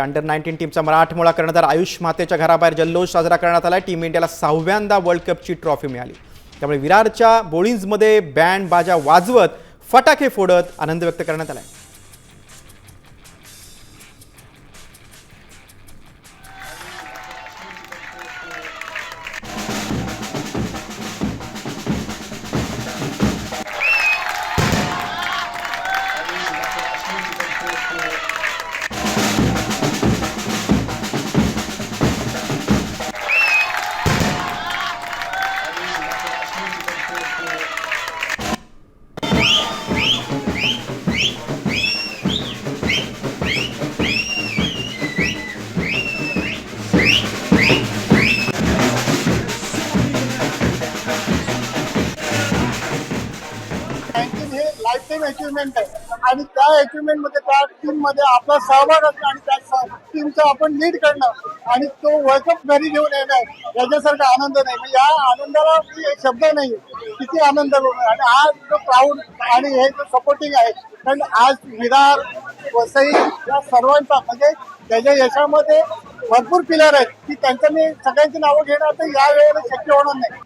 Under 19 टीमचा मराठमोळा कर्णधार आयुष मातेच्या घराबाहेर जल्लोष साजरा करण्यात आला। टीम इंडियाला 6व्यांदा वर्ल्ड कपची ट्रॉफी मिळाली। त्यामुळे विरारच्या बोळिंजमध्ये बँड बाजा वाजवत फटाके फोडत आनंद व्यक्त करण्यात आला। हे लाईफ टाईम अचिव्हमेंट आहे आणि त्या अचिव्हमेंट मध्ये त्या टीम मध्ये आपला सहभाग असणं आणि त्या टीमचं आपण लीड करणं आणि तो वर्ल्ड कप घरी घेऊन येणं याच्यासारखा आनंद नाही। म्हणजे या आनंदाला शब्द नाही किती आनंद आणि हा जो प्राऊड आणि हे जो सपोर्टिंग आहे कारण आज विरार वसई या सर्वांचा म्हणजे त्याच्या यशामध्ये भरपूर पिलर आहेत की त्यांचं मी सगळ्यांची नावं घेणं तर या वेळेला शक्य होणार नाही।